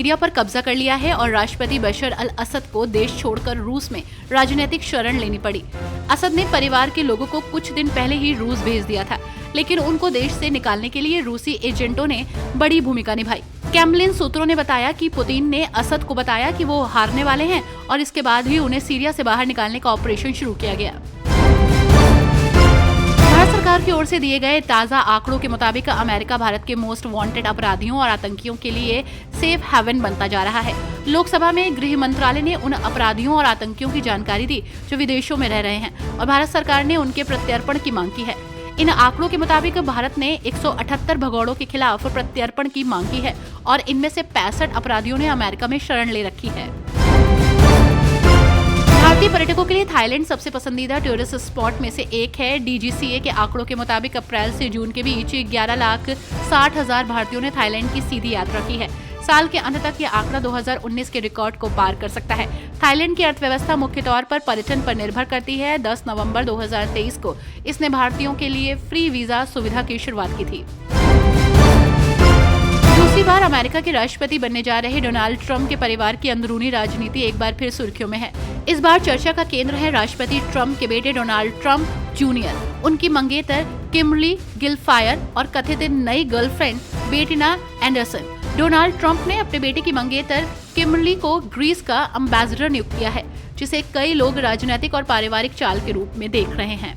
Syria पर कब्जा कर लिया है और राष्ट्रपति बशर अल असद को देश छोड़कर रूस में राजनीतिक शरण लेनी पड़ी। असद ने परिवार के लोगों को कुछ दिन पहले ही रूस भेज दिया था, लेकिन उनको देश से निकालने के लिए रूसी एजेंटों ने बड़ी भूमिका निभाई। क्रेमलिन सूत्रों ने बताया कि पुतिन ने असद को बताया कि वो हारने वाले हैं और इसके बाद ही उन्हें सीरिया से बाहर निकालने का ऑपरेशन शुरू किया गया। भारत सरकार की ओर से दिए गए ताजा आंकड़ों के मुताबिक अमेरिका भारत के मोस्ट वांटेड अपराधियों और आतंकियों के लिए सेफ हेवन बनता जा रहा है। लोकसभा में गृह मंत्रालय ने उन अपराधियों और आतंकियों की जानकारी दी जो विदेशों में रह रहे हैं और भारत सरकार ने उनके प्रत्यर्पण की मांग की है। इन आंकड़ों के मुताबिक भारत ने 178 भगोड़ों के खिलाफ प्रत्यर्पण की मांग की है और इनमें से 65 अपराधियों ने अमेरिका में शरण ले रखी है। भारतीय पर्यटकों के लिए थाईलैंड सबसे पसंदीदा टूरिस्ट स्पॉट में से एक है। डीजीसीए के आंकड़ों के मुताबिक अप्रैल से जून के बीच 11,60,000 भारतीयों ने थाईलैंड की सीधी यात्रा की है। साल के अंत तक यह आंकड़ा 2019 के रिकॉर्ड को पार कर सकता है। थाईलैंड की अर्थव्यवस्था मुख्य तौर पर पर्यटन पर निर्भर करती है। 10 नवंबर 2023 को इसने भारतीयों के लिए फ्री वीजा सुविधा की शुरुआत की थी। दूसरी बार अमेरिका के राष्ट्रपति बनने जा रहे डोनाल्ड ट्रंप के परिवार की अंदरूनी राजनीति एक बार फिर सुर्खियों में है। इस बार चर्चा का केंद्र है राष्ट्रपति ट्रंप के बेटे डोनाल्ड ट्रंप जूनियर, उनकी मंगेतर किम्बर्ली गिलफायर और कथित नई girlfriend Bettina Anderson. Donald Trump ने अपने बेटे की मंगेतर किम्बर्ली को ग्रीस का एम्बेसडर नियुक्त किया है, जिसे कई लोग राजनीतिक और पारिवारिक चाल के रूप में देख रहे हैं।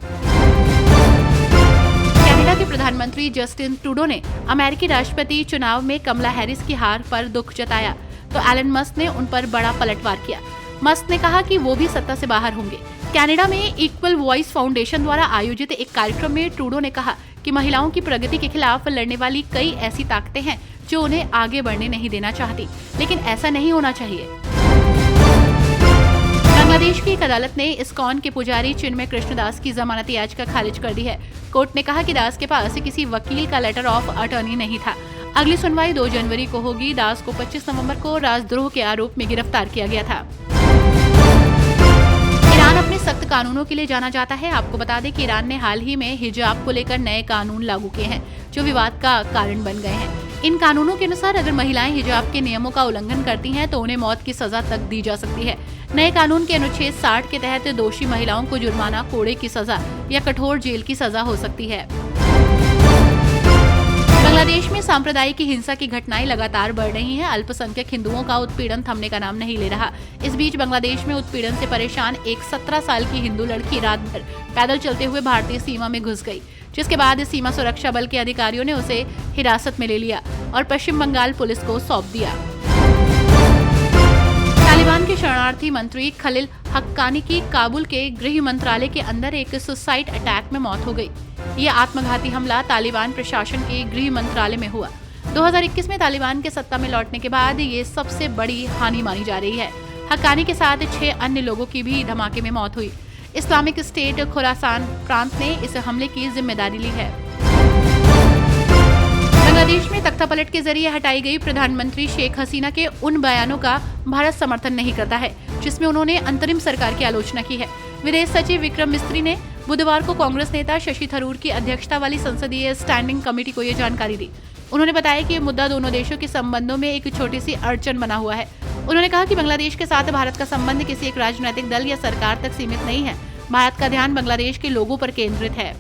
कनाडा के प्रधानमंत्री जस्टिन ट्रूडो ने अमेरिकी राष्ट्रपति चुनाव में कमला हैरिस की हार पर दुख जताया, तो एलन मस्क ने उन पर बड़ा पलटवार किया। मस्क ने कहा कि वो भी सत्ता से बाहर होंगे। कनाडा में इक्वल वॉइस फाउंडेशन द्वारा आयोजित एक कार्यक्रम में ट्रूडो ने कहा कि महिलाओं की प्रगति के खिलाफ लड़ने वाली कई ऐसी ताकतें हैं जो उन्हें आगे बढ़ने नहीं देना चाहती, लेकिन ऐसा नहीं होना चाहिए। बांग्लादेश की एक अदालत ने इस्कॉन के पुजारी चिन्मय कृष्णदास की जमानत याचिका खारिज कर दी है। कोर्ट ने कहा कि दास के पास किसी वकील का लेटर ऑफ अटॉर्नी नहीं था। अगली सुनवाई 2 जनवरी को होगी। दास को 25 नवंबर को राजद्रोह के आरोप में गिरफ्तार किया गया था। ईरान अपने सख्त कानूनों के लिए जाना जाता है। आपको बता दें कि ईरान ने हाल ही में हिजाब को लेकर नए कानून लागू किए हैं जो विवाद का कारण बन गए हैं। इन कानूनों के अनुसार अगर महिलाएं हिजाब के नियमों का उल्लंघन करती हैं तो उन्हें मौत की सजा तक दी जा सकती है। नए कानून के अनुच्छेद 60 के तहत दोषी महिलाओं को जुर्माना, कोड़े की सजा या कठोर जेल की सजा हो सकती है। बांग्लादेश में सांप्रदायिक हिंसा की घटनाएं लगातार बढ़ रही हैं। अल्पसंख्यक हिंदुओं का उत्पीड़न थमने का नाम नहीं ले रहा। इस बीच बांग्लादेश में उत्पीड़न से परेशान एक 17 साल की हिंदू लड़की रात भर पैदल चलते हुए भारतीय सीमा में घुस गई, जिसके बाद सीमा सुरक्षा बल के अधिकारियों ने उसे हिरासत में ले लिया और पश्चिम बंगाल पुलिस को सौंप दिया। तालिबान के शरणार्थी मंत्री खलील हक्कानी की काबुल के गृह मंत्रालय के अंदर एक सुसाइड अटैक में मौत हो गई। ये आत्मघाती हमला तालिबान प्रशासन के गृह मंत्रालय में हुआ। 2021 में तालिबान के सत्ता में लौटने के बाद ये सबसे बड़ी हानि मानी जा रही है। हक्कानी के साथ 6 अन्य लोगों की भी धमाके में मौत हुई। इस्लामिक स्टेट खुरासान प्रांत ने इस हमले की जिम्मेदारी ली है। बांग्लादेश में तख्तापलट के जरिए हटाई गई प्रधानमंत्री शेख हसीना के उन बयानों का भारत समर्थन नहीं करता है जिसमें उन्होंने अंतरिम सरकार की आलोचना की है। विदेश सचिव विक्रम मिस्त्री ने बुधवार को कांग्रेस नेता शशि थरूर की अध्यक्षता वाली संसदीय स्टैंडिंग कमेटी को ये जानकारी दी। उन्होंने बताया कि ये मुद्दा दोनों देशों के संबंधों में एक छोटी सी अड़चन बना हुआ है। उन्होंने कहा कि बांग्लादेश के साथ भारत का संबंध किसी एक राजनीतिक दल या सरकार तक सीमित नहीं है। भारत का ध्यान बांग्लादेश के लोगों पर केंद्रित है।